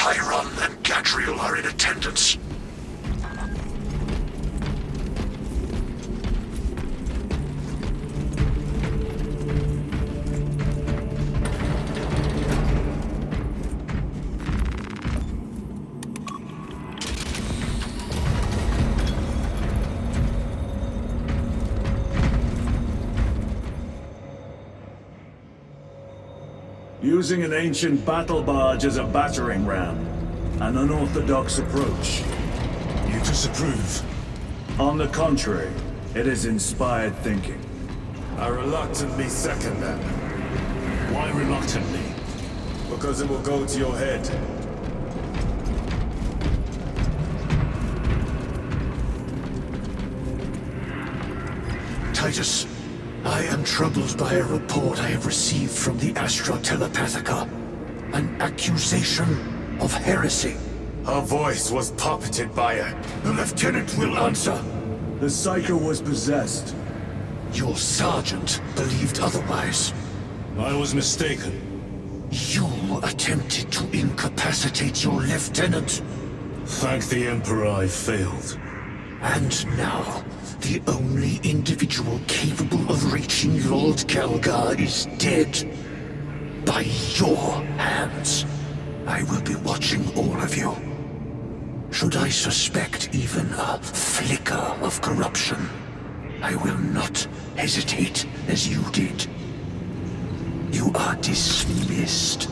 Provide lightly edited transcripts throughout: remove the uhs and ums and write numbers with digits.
Chiron and Gadriel are in attendance. Using an ancient battle barge as a battering ram. An unorthodox approach. You disapprove? On the contrary, it is inspired thinking. I reluctantly second that. Why reluctantly? Because it will go to your head. Titus, I am troubled by a report I have received from the Astra Telepathica. An accusation of heresy. Her voice was puppeted by her. The lieutenant will answer. The Psycho was possessed. Your sergeant believed otherwise. I was mistaken. You attempted to incapacitate your lieutenant. Thank the Emperor I failed. And now, the only individual capable of reaching Lord Kelgar is dead. By your hands. I will be watching all of you. Should I suspect even a flicker of corruption, I will not hesitate as you did. You are dismissed.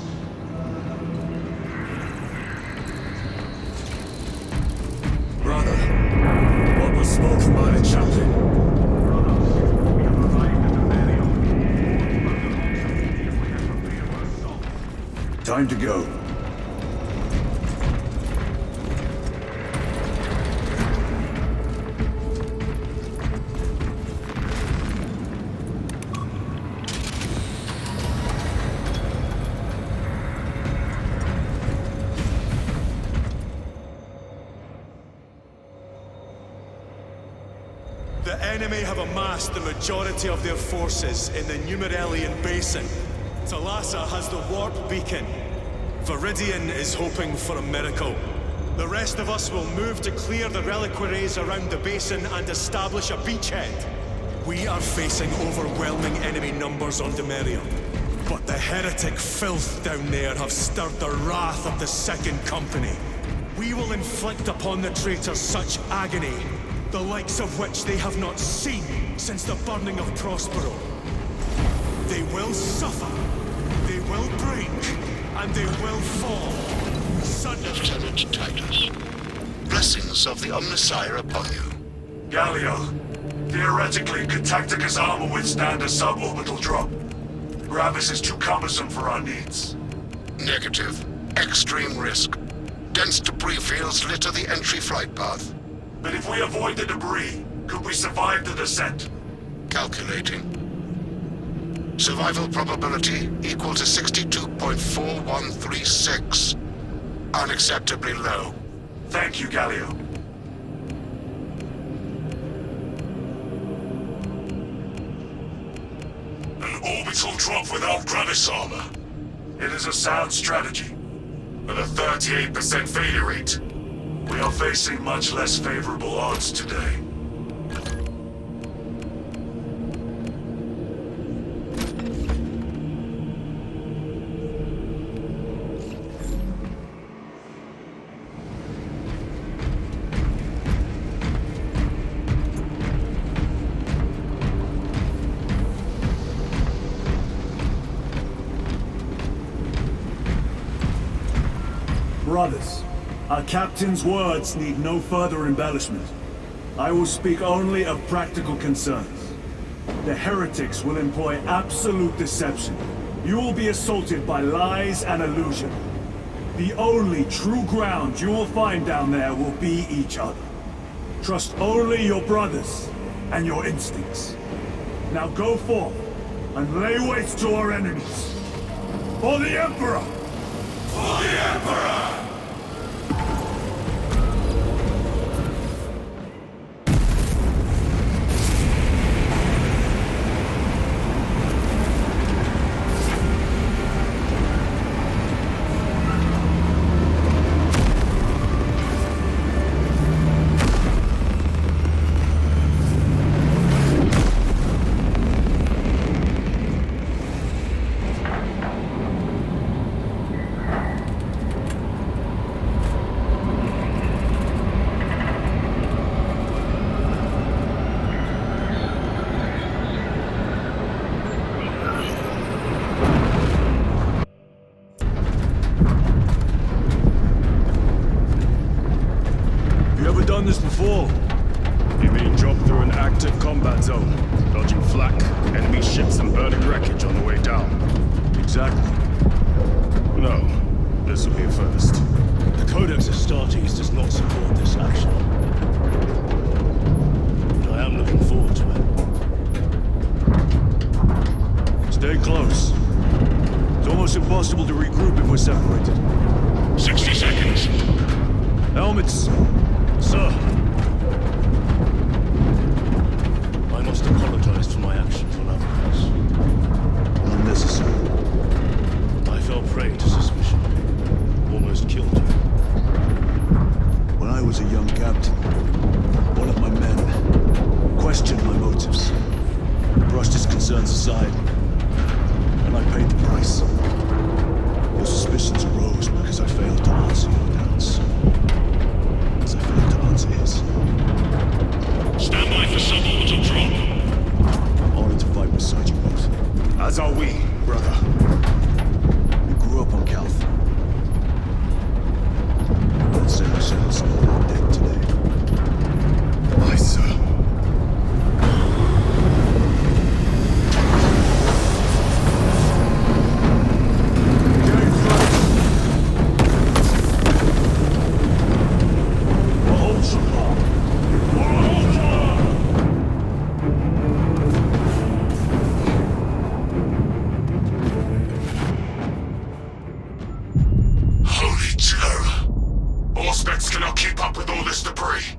Brother, what was spoken by the chaplain? Time to go. The enemy have amassed the majority of their forces in the Numeralian Basin. Thalassa has the warp beacon. Viridian is hoping for a miracle. The rest of us will move to clear the reliquaries around the basin and establish a beachhead. We are facing overwhelming enemy numbers on Demerium. But the heretic filth down there have stirred the wrath of the Second Company. We will inflict upon the traitors such agony, the likes of which they have not seen since the burning of Prospero. They will suffer, they will break, and they will fall. Lieutenant Titus, blessings of the Omnissiah upon you. Galio, theoretically, could Tactica's armor withstand a suborbital drop? Gravis is too cumbersome for our needs. Negative. Extreme risk. Dense debris fields litter the entry flight path. But if we avoid the debris, could we survive the descent? Calculating. Survival probability equal to 62.4136. Unacceptably low. Thank you, Galio. An orbital drop without Gravis armor. It is a sound strategy. With a 38% failure rate, we are facing much less favorable odds today. Brothers, our captain's words need no further embellishment. I will speak only of practical concerns. The heretics will employ absolute deception. You will be assaulted by lies and illusion. The only true ground you will find down there will be each other. Trust only your brothers and your instincts. Now go forth and lay waste to our enemies. For the Emperor! For the Emperor! done this before. You mean drop through an active combat zone, dodging flak, enemy ships and burning wreckage on the way down? Exactly. No, this will be a first. The Codex Astartes does not support this action. But I am looking forward to it. Stay close. It's almost impossible to regroup if we're separated. 60 seconds. Helmets! Sir! I must apologize for my actions on Alcatraz. Unnecessary. I fell prey to suspicion. Almost killed you. When I was a young captain, one of my men questioned my motives, brushed his concerns aside, and I paid the price. Your suspicions arose because I failed to answer your doubts. As I failed to answer his. Stand by for suborbital drop. Honored to fight beside you both. As are we, brother. You grew up on Calth. Let's say we settled some of that debt today. Aye, sir. Holy terror. Auspex cannot keep up with all this debris.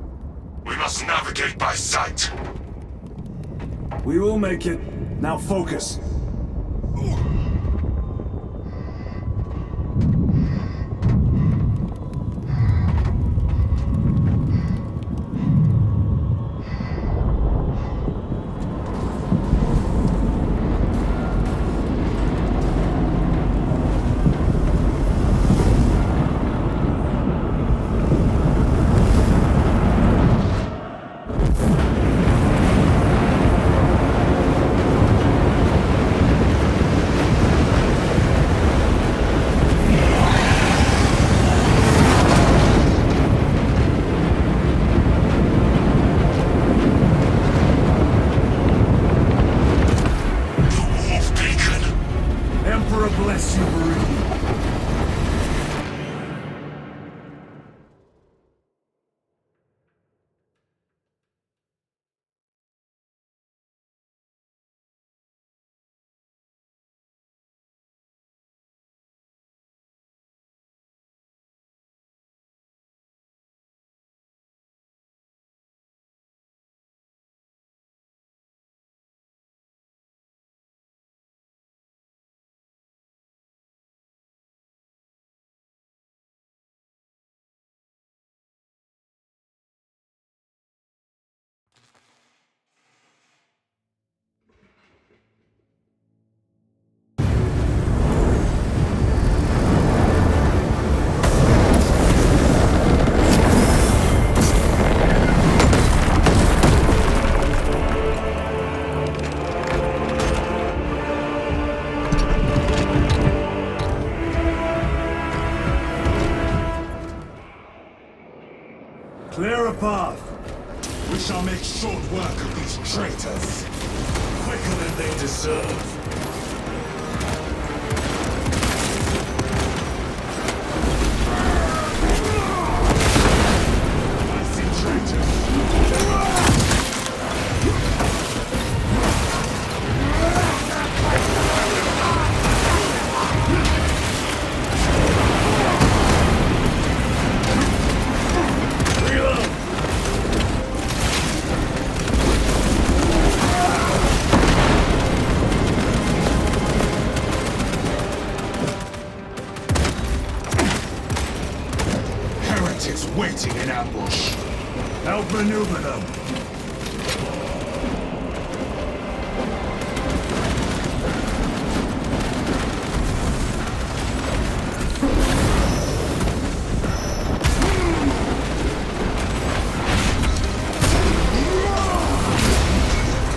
We must navigate by sight. We will make it. Now focus. Wolf Beacon. Emperor bless you, Meridian. Clear a path. We shall make short work of these traitors. Quicker than they deserve. I see traitors. Heretics waiting in ambush. Outmaneuver them.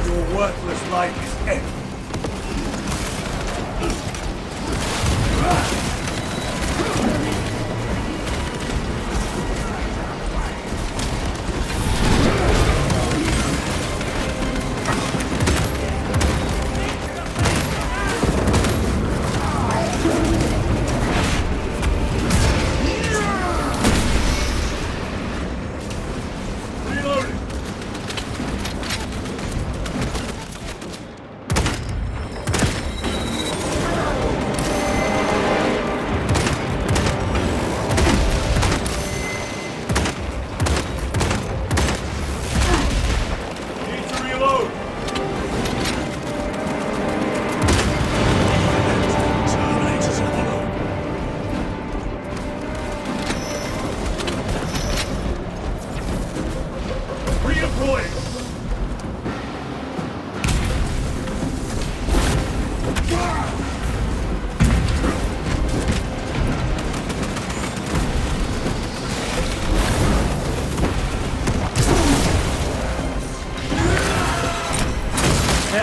Your worthless life is empty.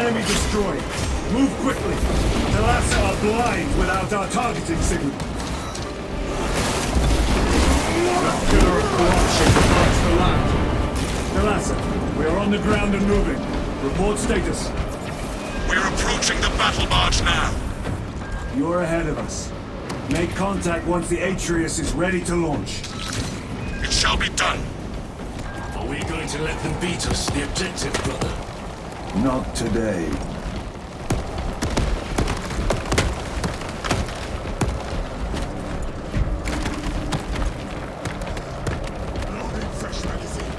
Enemy destroyed. Move quickly. The Lhasa are blind without our targeting signal. The pillar of corruption across the land. The Lhasa, we are on the ground and moving. Report status. We're approaching the battle barge now. You're ahead of us. Make contact once the Atreus is ready to launch. It shall be done. Are we going to let them beat us to the objective, brother? Not today. Loading fresh magazine.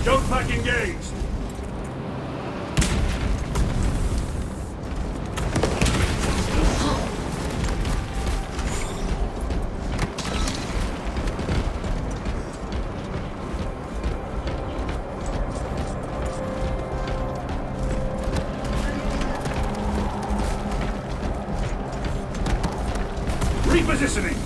Jump pack engaged. Repositioning!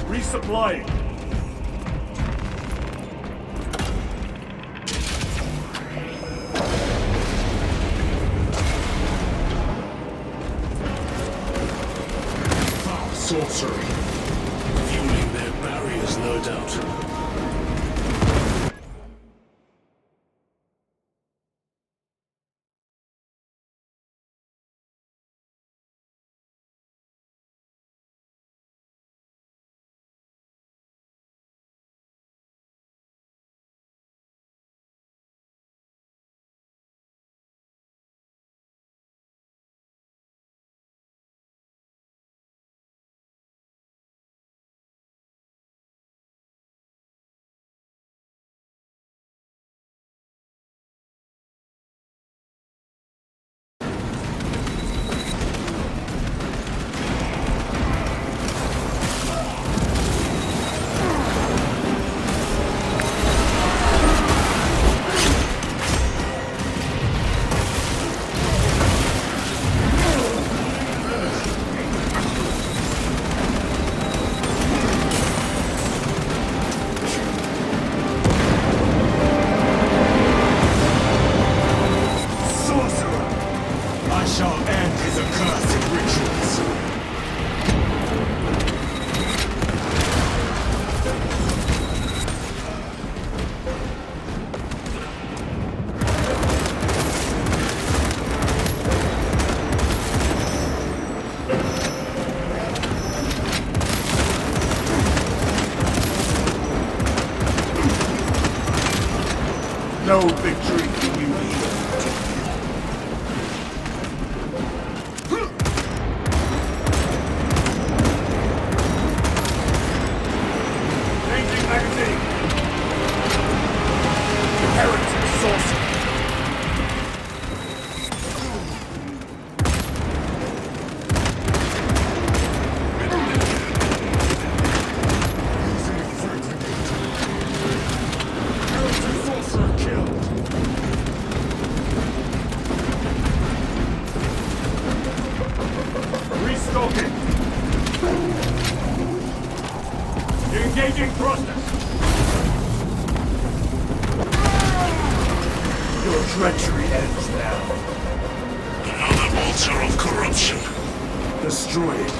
Resupplying! Foul sorcery. Fueling their barriers, no doubt. No victory for you here. Changing magazine. Heretic sorcery. Restocking. Engaging thrusters. Your treachery ends now. Another altar of corruption. Destroy it.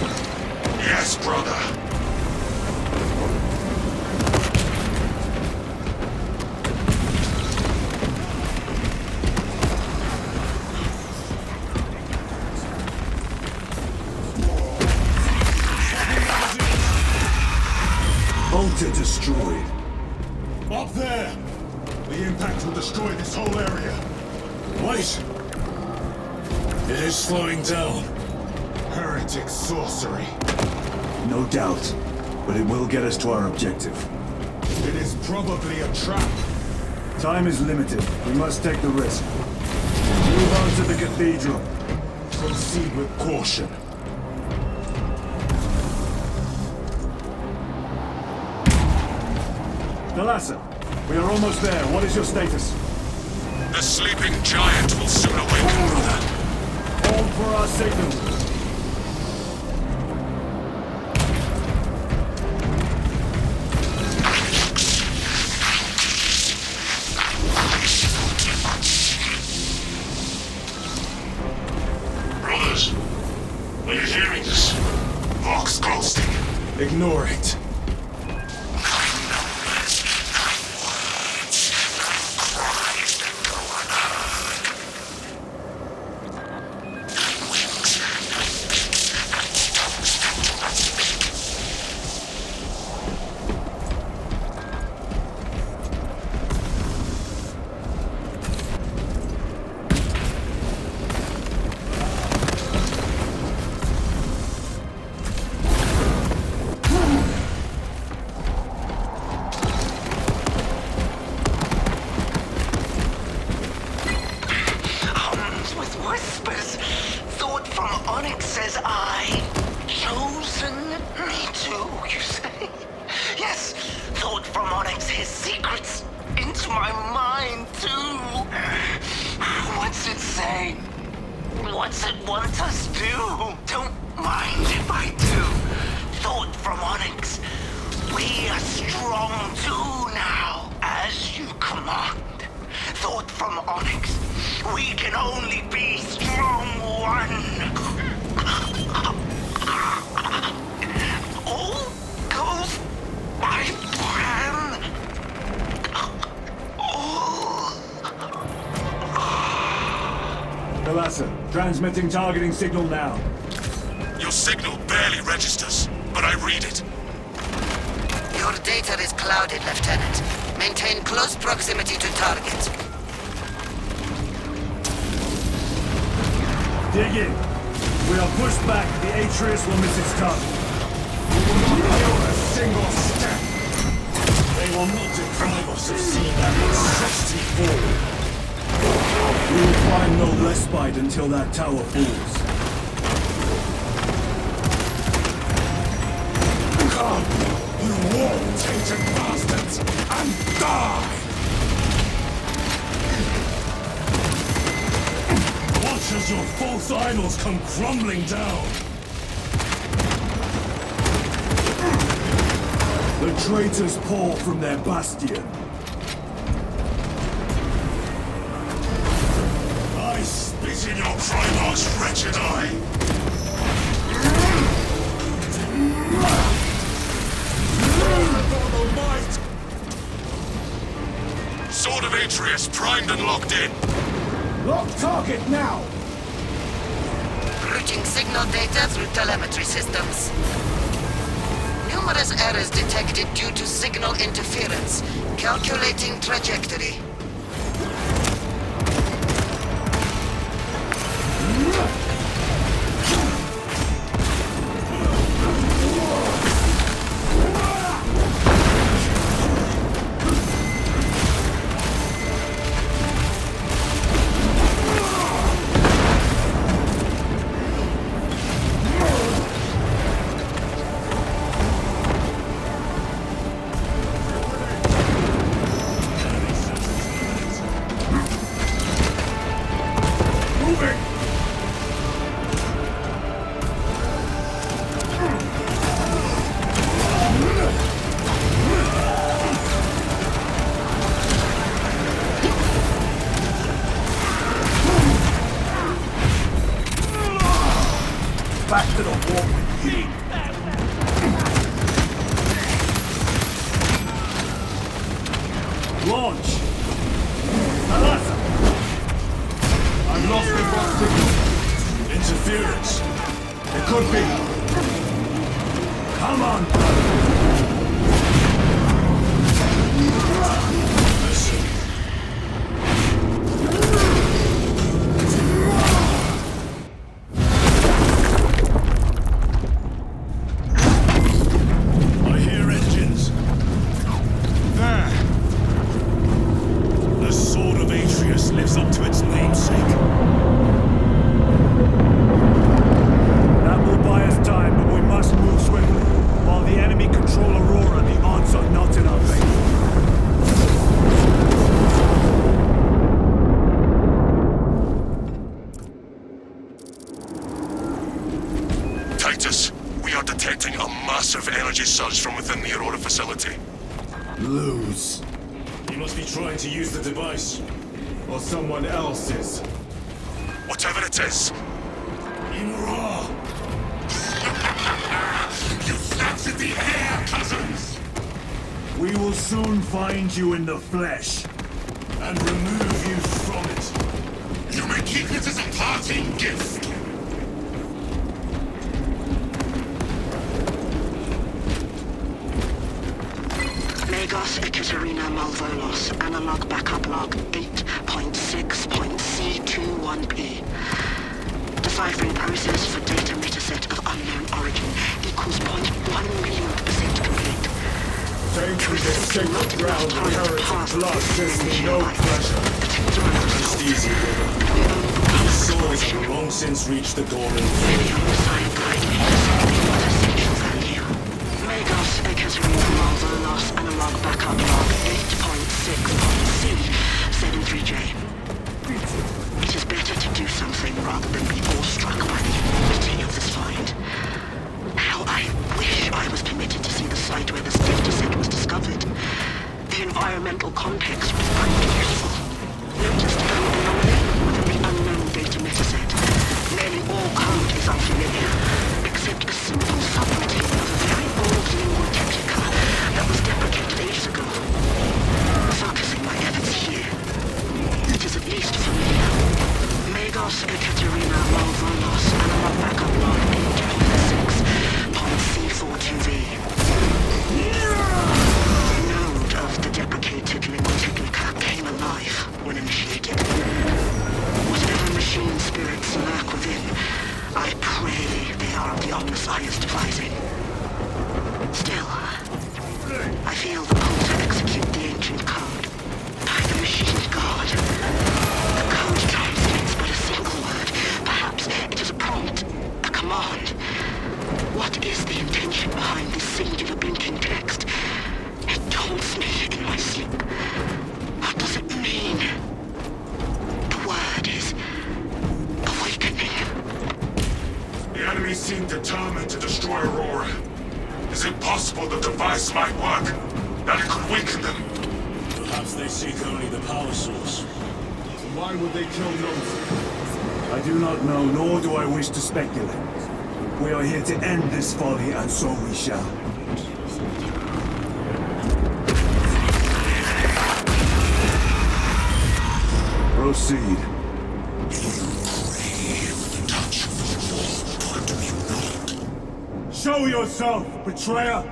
Yes, brother. Altar destroyed. Up there! The impact will destroy this whole area. Wait! It is slowing down. Heretic sorcery. No doubt, but it will get us to our objective. It is probably a trap. Time is limited. We must take the risk. Move on to the cathedral. Proceed with caution. Thalassa, We are almost there. What is your status? The sleeping giant will soon awaken, brother. Hold for our signal. Brothers, are you hearing this? Vox ghosting. Ignore it. What's it want us do? Don't mind if I do. Thought from Onyx. We are strong too now, as you command. Thought from Onyx. We can only be strong one. All goes by plan. Thalassa, transmitting targeting signal now. Your signal barely registers, but I read it. Your data is clouded, Lieutenant. Maintain close proximity to target. Dig in. We are pushed back. The Atreus will miss its target. We will not yield a single step. They will not deprive us of seeing that monstrosity fall. We will find no respite until that tower falls. Come, you war-tainted bastards, and die! Watch as your false idols come crumbling down! The traitors pour from their bastion. I spit in your Primarch's wretched eye! Sword of Atreus primed and locked in. Lock target now! Routing signal data through telemetry systems. Numerous errors detected due to signal interference. Calculating trajectory. Back to the war with ye! Launch! Thalassa! I've lost the box signal. Interference. It could be. Come on! Listen. I hear engines. There. The Sword of Atreus lives up to its namesake. That will buy us time, but we must move swiftly. While the enemy control Aurora, the odds are not in our favor. Titus. We are detecting a massive energy surge from within the Aurora facility. Lose. You must be trying to use the device. Or someone else's. Whatever it is. Imra! You flaps in the air, cousins! We will soon find you in the flesh. And remove you from it. You may keep it as a parting gift. Megos Ekaterina Malvolos, analog backup log 8.6.C21P. Deciphering process for data metaset of unknown origin equals 0.1 millionth% complete. Taking this sacred ground of heretic blood gives me no pleasure. Rest easy, brother. These souls have long since reached the Gorin. Megos Ekaterina Malvolos, analog backup log 8.6.C73J. It is better to do something rather than be awestruck by the enormity of this find. How I wish I was permitted to see the site where this data set was discovered. The environmental context was pretty useful. Noticed an anomaly within the unknown data metaset. Nearly all code is unfamiliar, except a simple subroutine of a very old lingua technica that was deprecated ages ago. Focusing my efforts here, it is at least familiar. Megos Ekaterina Malvolos, analog backup log 8.6.C42V. The node of the deprecated lingua technica came alive when initiated. Whatever machine spirits lurk within, I pray they are of the Omnissiah's devising. Still, I feel the pull to execute the ancient code. By the machine god. The code translates but a single word. Perhaps it is a prompt, a command. What is the intention behind this singular blinking text? It taunts me in my sleep. What does it mean? The word is awakening. The enemy seem determined to destroy Aurora. Is it possible the device might work? That it could weaken them? Perhaps they seek only the power source. Why would they kill Nosy? I do not know, nor do I wish to speculate. We are here to end this folly, and so we shall. Proceed. Show yourself, betrayer!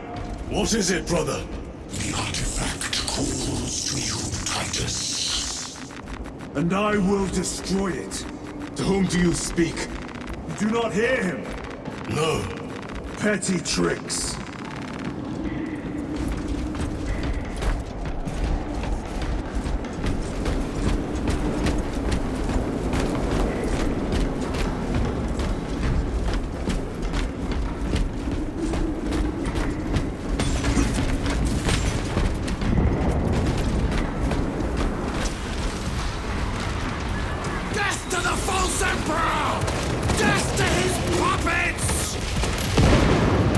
What is it, brother? The artifact calls to you, Titus. And I will destroy it. To whom do you speak? You do not hear him. No. Petty tricks. Death to the false emperor! Death to his puppets!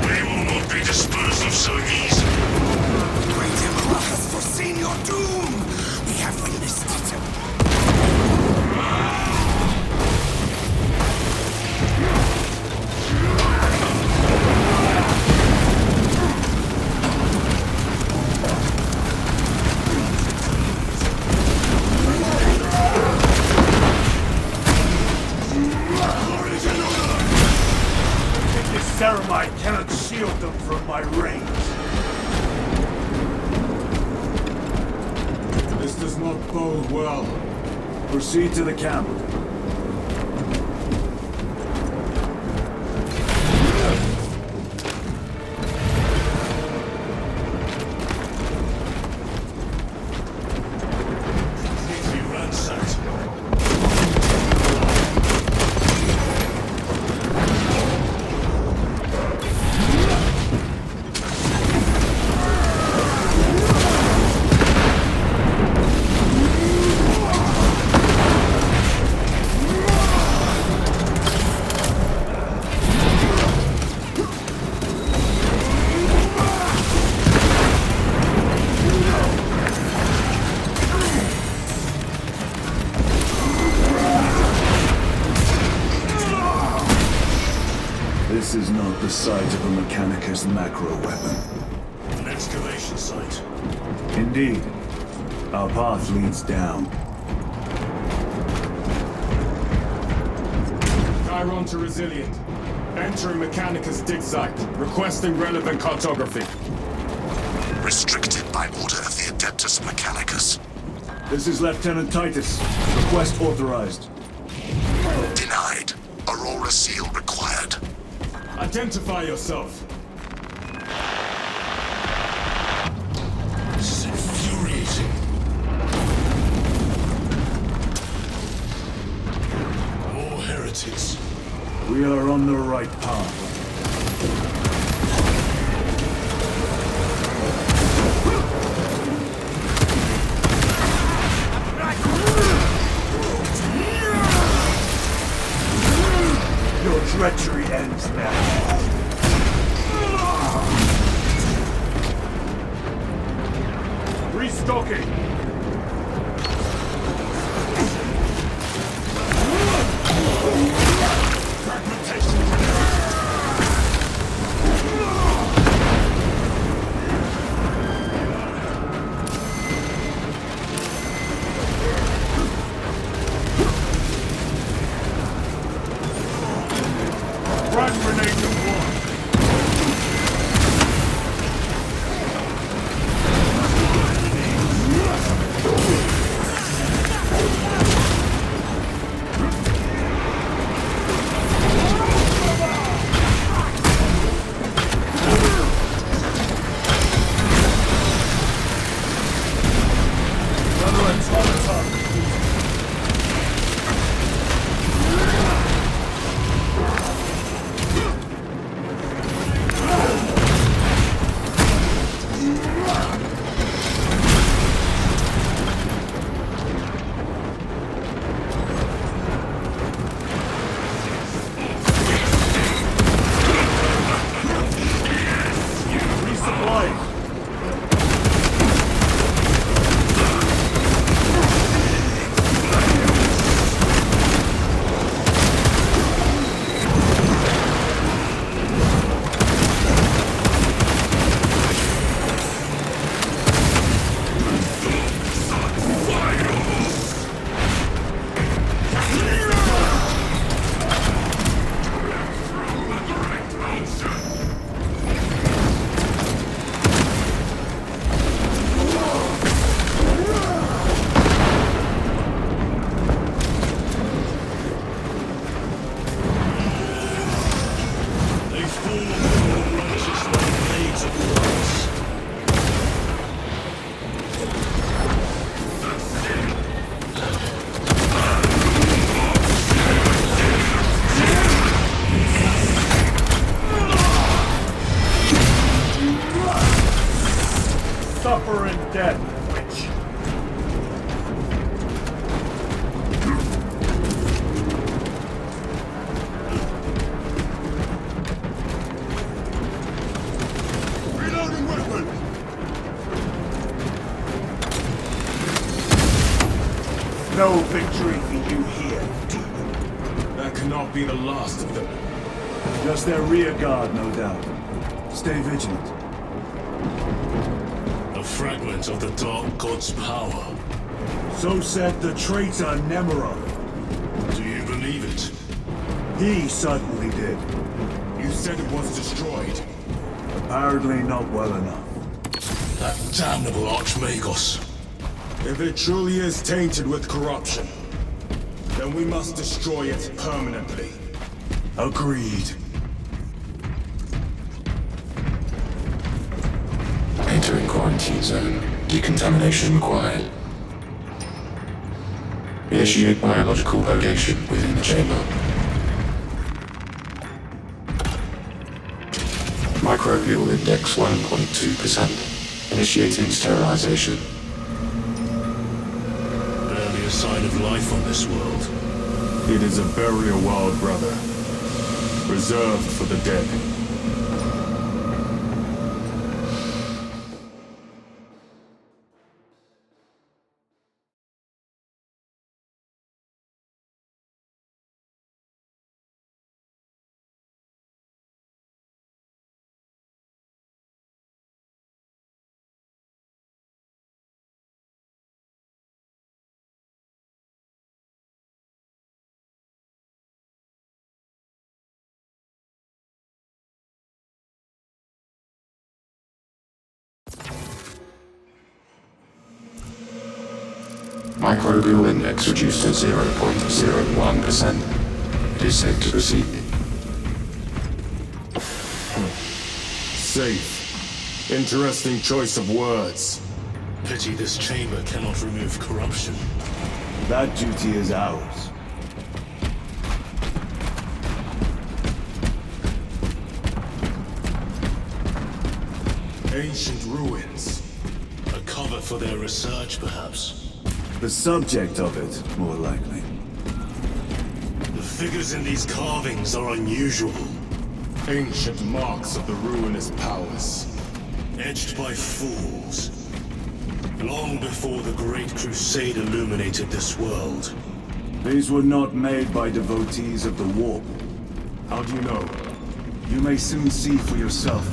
They will not be disposed of so easily. Great Emperor has foreseen your doom! We have witnessed it. This ceramite cannot shield them from my range. This does not bode well. Proceed to the camp. Completely ransacked. site of a Mechanicus macro weapon. An excavation site. Indeed. Our path leads down. Chiron to Resilient. Entering Mechanicus dig site. Requesting relevant cartography. Restricted by order of the Adeptus Mechanicus. This is Lieutenant Titus. Request authorized. Denied. Aurora seal required. Identify yourself. This is infuriating. More heretics. We are on the right path. Your treachery ends now. Restocking! Frag grenade deployed! Suffer in death, witch. Reloading weapon! No victory for you here, demon. That cannot be the last of them. Just their rear guard, no doubt. Stay vigilant. A fragment of the Dark God's power. So said the traitor Nemeroth. Do you believe it? He certainly did. You said it was destroyed. Apparently not well enough. That damnable Archmagos. If it truly is tainted with corruption, then we must destroy it permanently. Agreed. Entering quarantine zone. Decontamination required. Initiate biological purgation within the chamber. Microbial index 1.2%. Initiating sterilization. Barely a sign of life on this world. It is a burial world, brother. Reserved for the dead. Microbial index reduced to 0.01%. It is safe to proceed. Safe. Interesting choice of words. Pity this chamber cannot remove corruption. That duty is ours. Ancient ruins. A cover for their research, perhaps. The subject of it, more likely. The figures in these carvings are unusual. Ancient marks of the ruinous powers. Edged by fools. Long before the Great Crusade illuminated this world. These were not made by devotees of the warp. How do you know? You may soon see for yourself.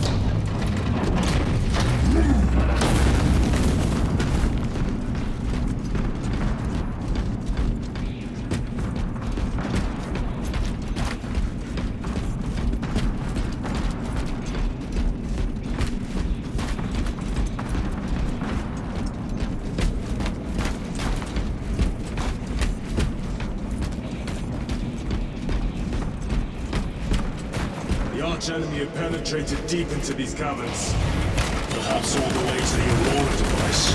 The arch-enemy have penetrated deep into these caverns. Perhaps all the way to the Aurora device.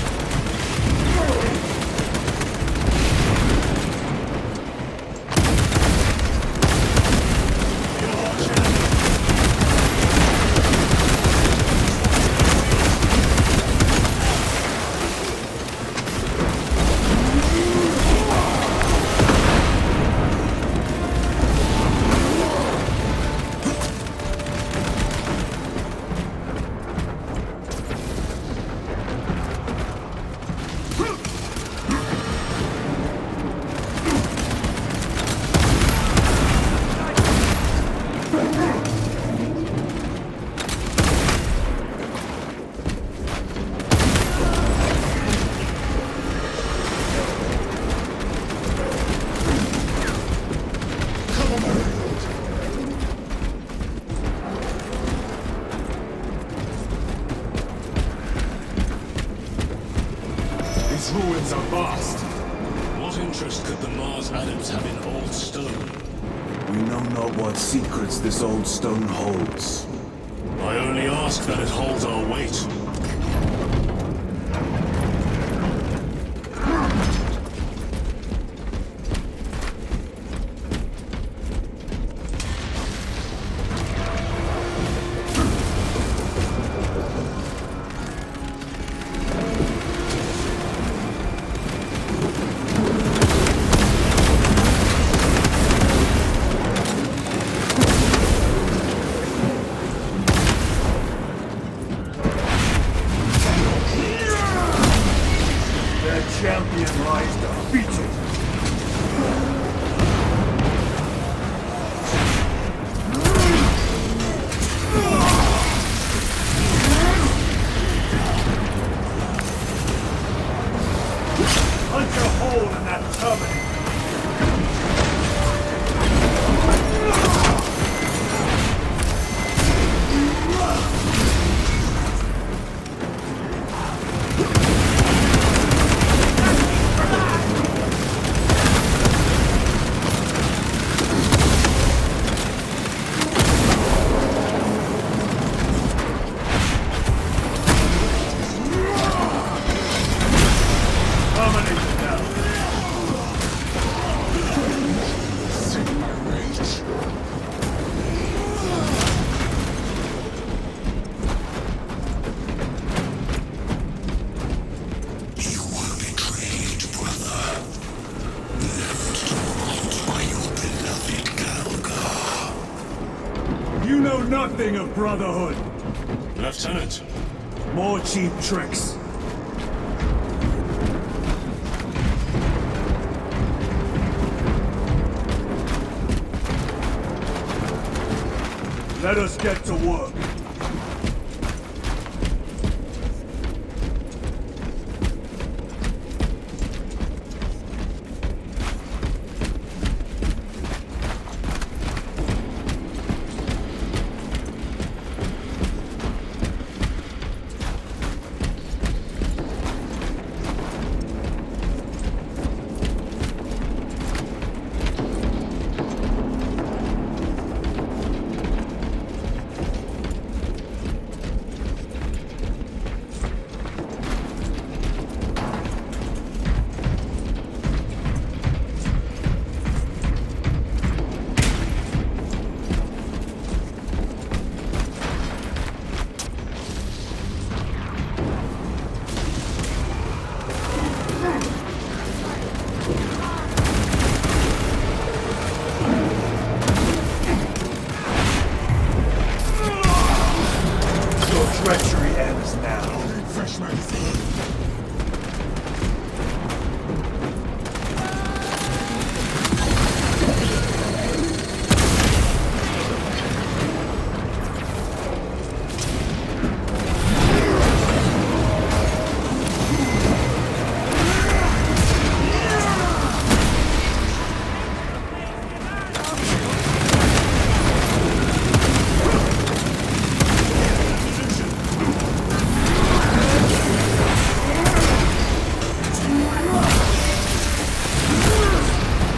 These ruins are vast. What interest could the Mars adepts have in old stone? We know not what secrets this old stone holds. I only ask that it holds our weight. Champion lies defeated. Punch a hole in that terminal. You know nothing of Brotherhood. Lieutenant. More cheap tricks. Let us get to work. treachery ends now. Fresh magazine.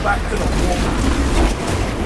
Back to the wall.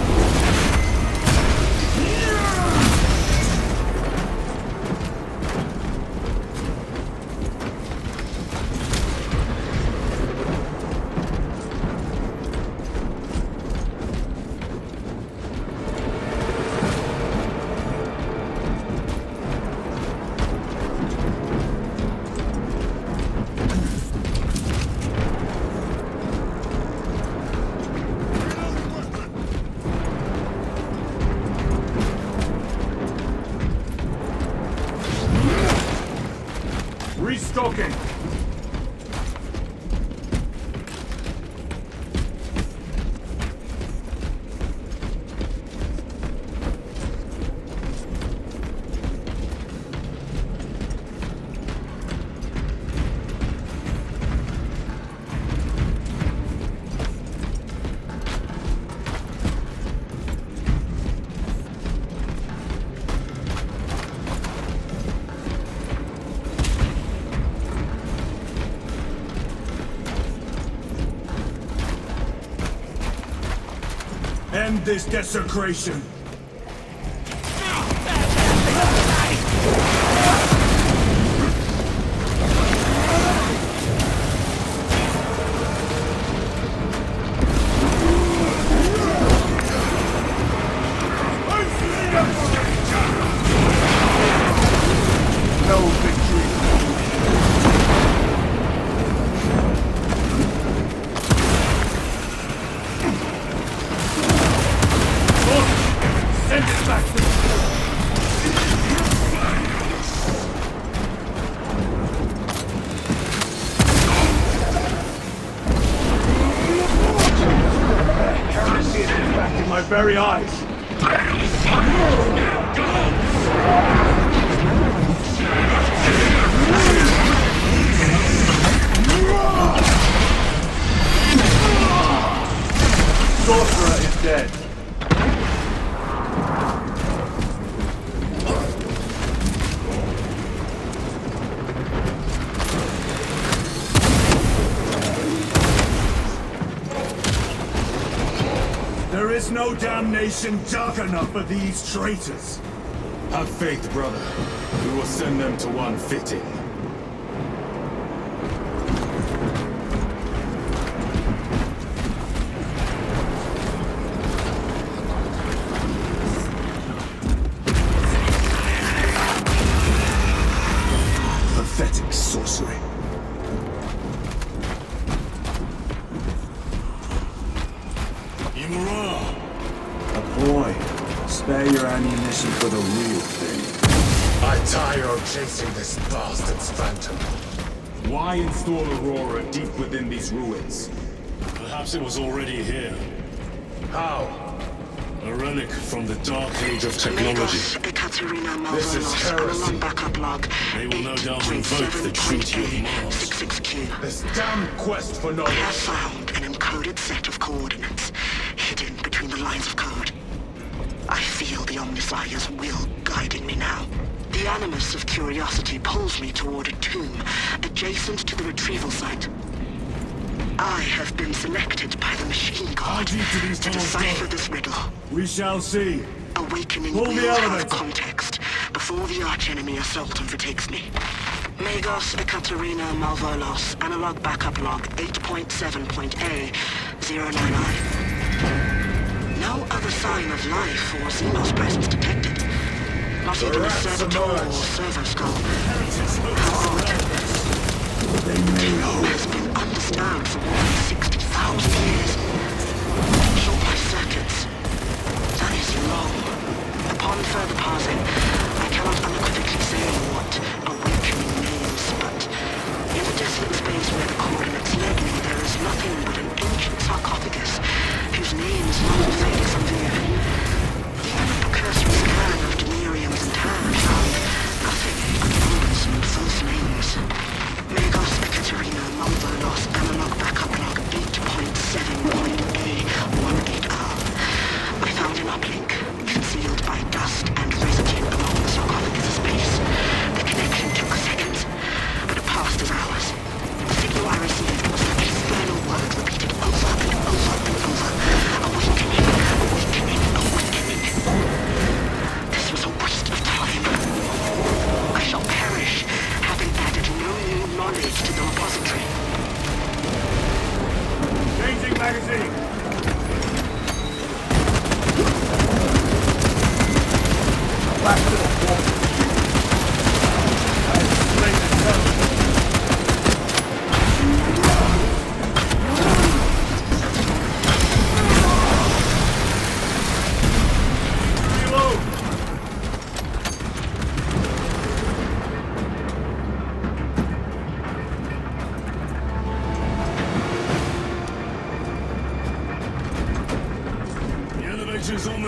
Restocking. End this desecration. No victory. Send it back to heresy is impacting my very eyes. Sorcerer is dead. There is no damnation dark enough for these traitors. Have faith, brother. We will send them to one fitting. Pathetic sorcery. A boy. Spare your ammunition for the real thing. I tire of chasing this bastard's phantom. Why install Aurora deep within these ruins? Perhaps it was already here. How? A relic from the dark age of technology. This is heresy. Backup log. They will no doubt invoke the treaty of Mars. 66Q. This damn quest for I have knowledge. found an encoded set of coordinates hidden between the lines of code. I feel the Omnissiah's will guiding me now. The animus of curiosity pulls me toward a tomb adjacent to the retrieval site. I have been selected by the machine god deep do these to tunnels decipher go? this riddle. We shall see. Awakening Pull the will have elevator. context before the archenemy assault overtakes me. Magos Ekaterina Malvolos, analog backup log 8.7.A 099. No other sign of life or Xenos presence detected. Not even a servitor or servo skull. How odd. They may hope. Has been undisturbed for more than 60,000 years. Short life circuits. That is long. Upon further parsing, I cannot unequivocally say what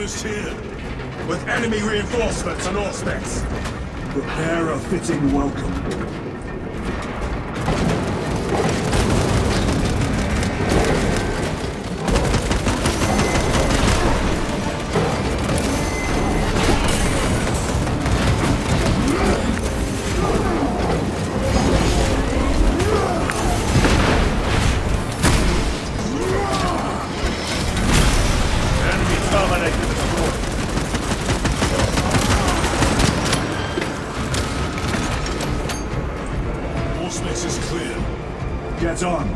almost here. With enemy reinforcements on all specs. Prepare a fitting welcome. Get on!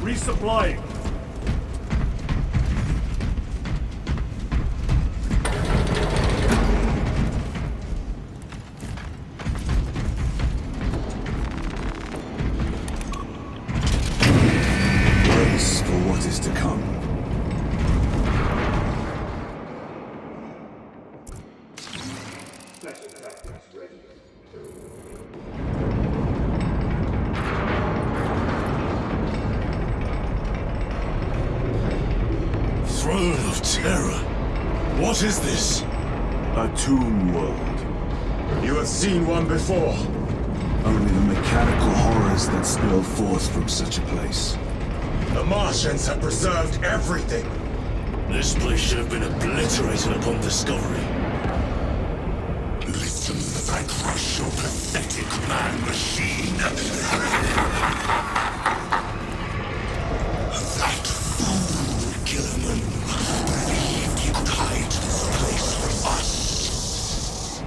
Resupplying! What is to come? Throne of Terror. What is this? A tomb world. You have seen one before. Only the mechanical horrors that spill forth from such a place. The Martians have preserved everything. This place should have been obliterated upon discovery. Listen as I crush your pathetic man-machine. That fool, Gilliman, believed he could hide this place from us.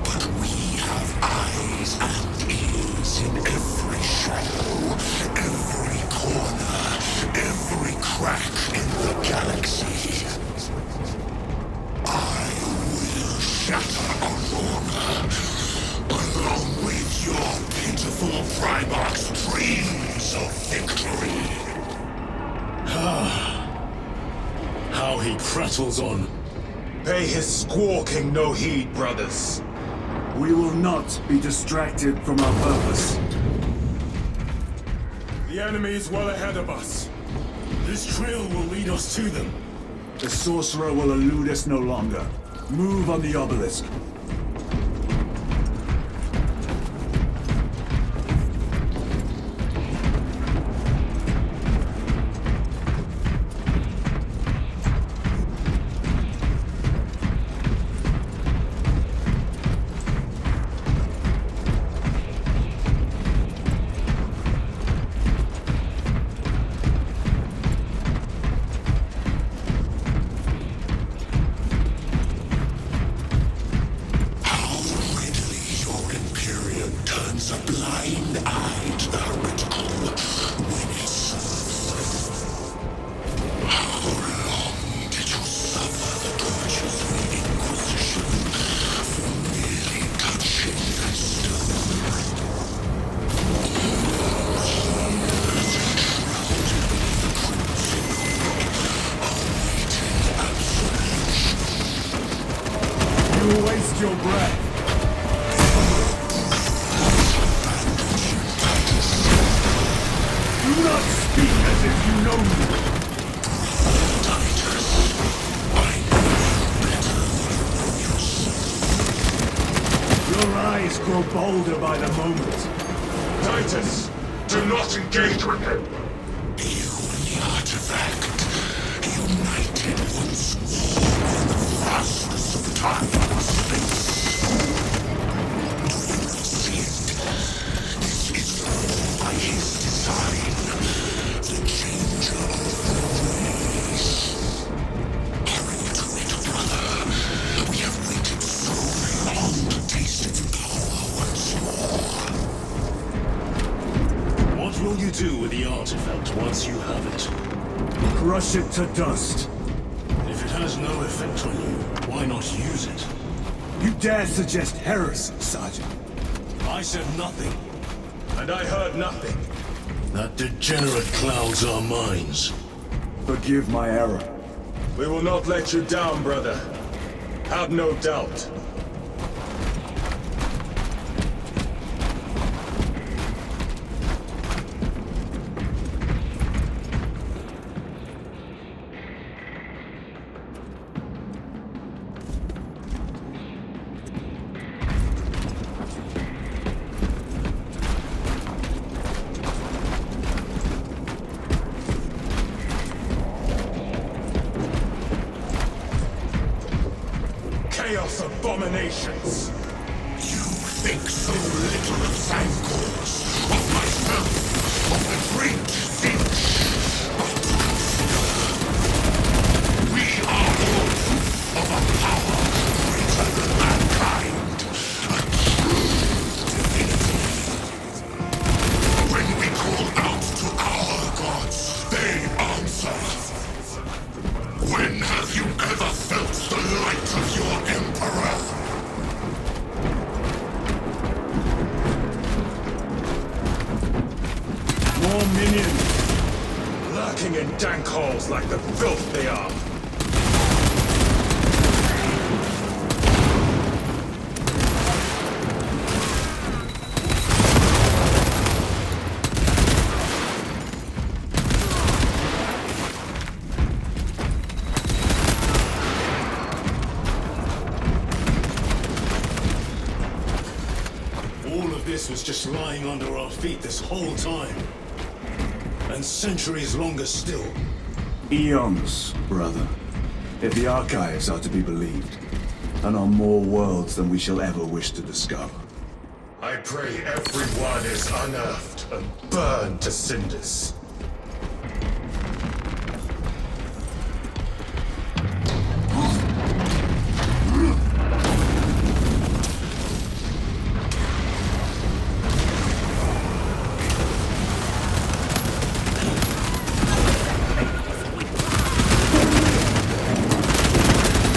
But we have eyes and ears in every shadow, every corner, every crack in the galaxy. I will shatter Aurora, along with your pitiful Primarch's dreams of victory. How he prattles on. Pay his squawking no heed, brothers. We will not be distracted from our purpose. The enemy is well ahead of us. This trail will lead us to them. The sorcerer will elude us no longer. Move on the obelisk. Waste your breath. Do not speak as if you know me. Your eyes grow bolder by the moment. Titus, do not engage with him. You and the artifact, united once more in the vastness of time and space. Do you not see it? This is all by his design. The changer of the race. Hurry to it, brother. We have waited so long to taste its power once more. What will you do with the artifact once you have it? Crush it to dust. If it has no effect on you, why not use it? You dare suggest heresy, Sergeant? I said nothing. And I heard nothing. That degenerate clouds our minds. Forgive my error. We will not let you down, brother. Have no doubt. Chaos abominations! You think so little of Sancors, of myself, of the great Finch. But we are all proof of a power greater than mankind. A true divinity. When we call out to our gods, they answer. When have you ever felt the light of your Emperor? More minions! Lurking in dank holes like the filth they are. All of this was just lying under our feet this whole time. And centuries longer still. Eons, brother. If the archives are to be believed. And on more worlds than we shall ever wish to discover. I pray everyone is unearthed and burned to cinders.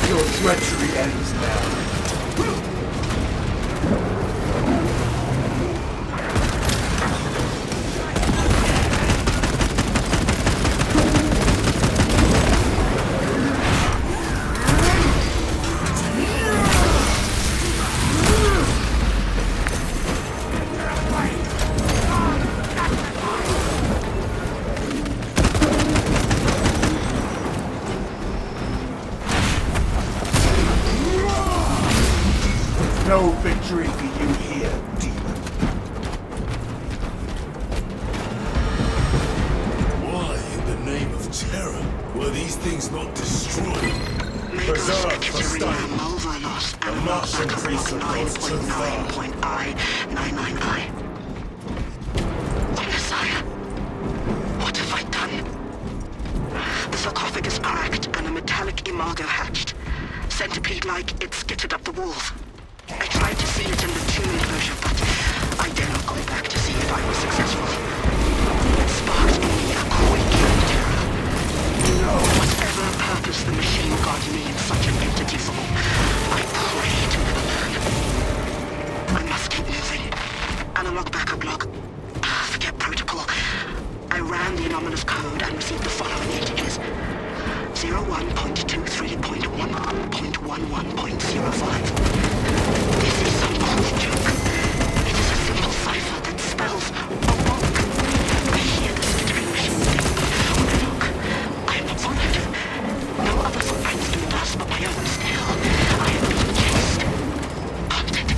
Your treachery ends now. No victory for you here, demon. Why, in the name of terror, were these things not destroyed? Preserved for study. The Martian priesthood goes too far. 9.9.I. Messiah, what have I done? The sarcophagus cracked and a metallic imago hatched. Centipede-like, it skittered up the walls. I tried to see it in the tomb enclosure, but I dare not go back to see if I was successful. It sparked in me a quaking terror. Whatever purpose the machine god needs such an entity for, I pray to never learn. I must keep moving. Analog backup log. Forget protocol. I ran the anomalous code and received the following entities. 01.23.1.11.05. This is some cruel joke. It is a simple cipher that spells awoke. I hear the skittering machines beep. When I look, I am not followed. No other footprints do thus but my own still. I am being chased. Hunted.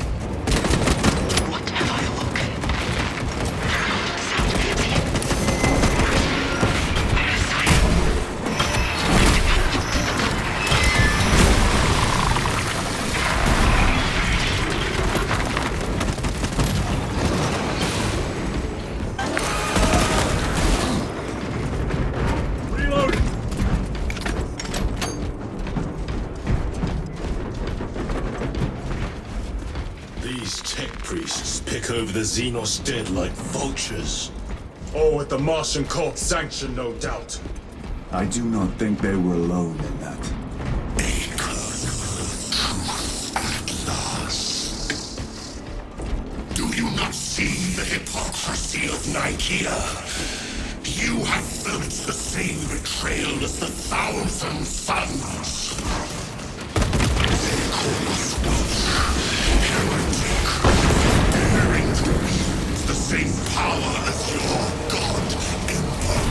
What have I awoken? Sound fancy. These tech priests pick over the Xenos dead like vultures. All with the Martian cult's sanction, no doubt. I do not think they were alone in that. Do you not see the hypocrisy of Nicaea? as the thousand suns. They call us heretic, daring to wield the same power as your god emperor.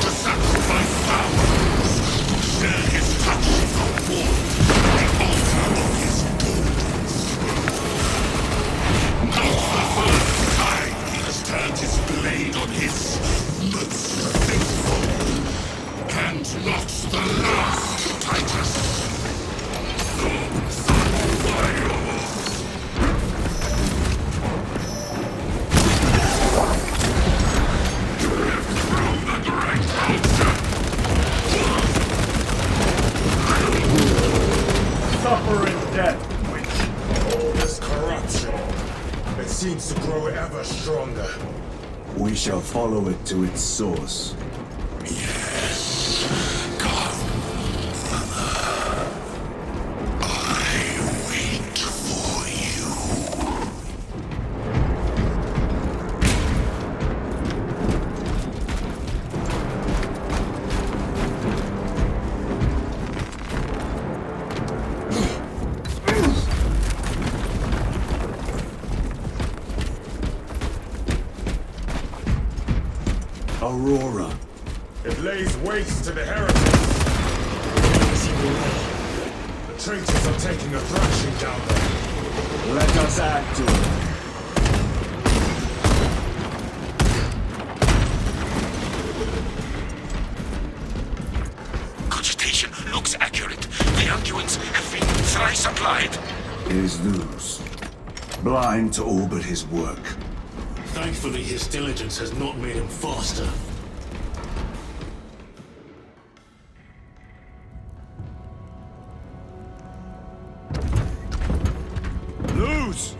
To sacrifice thousands, share his touch of war, the altar of his golden throne. Not the first time he has turned his blade on his most faithful, and not the last, Titus. Suffer in death, witch. This corruption, it seems to grow ever stronger. We shall follow it to its source. Yes, come. I wait for you. Aurora. It lays waste to the heretics. The traitors are taking a thrashing down there. Let us add to it. Cogitation looks accurate. The unguents have been thrice applied. Is loose. Blind to all but his work. Thankfully, his diligence has not made him faster. Lose!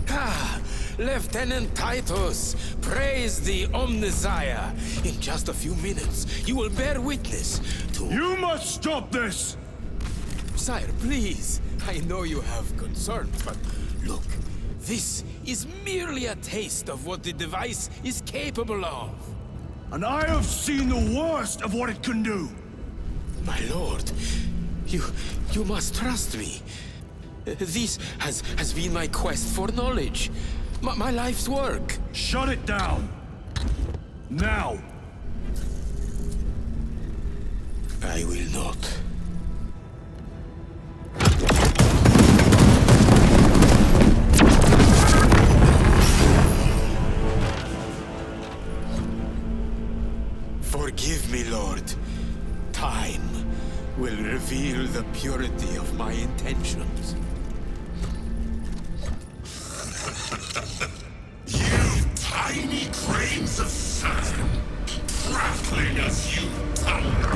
Ah, Lieutenant Titus, praise the Omnisire. In just a few minutes, you will bear witness to... You must stop this! Sire, please. I know you have concerns, but look, this is merely a taste of what the device is capable of. And I have seen the worst of what it can do! My lord, you must trust me. This has been my quest for knowledge. My life's work. Shut it down! Now! I will not. Forgive me, Lord. Time will reveal the purity of my intentions. You tiny grains of sand, prattling as you tumble.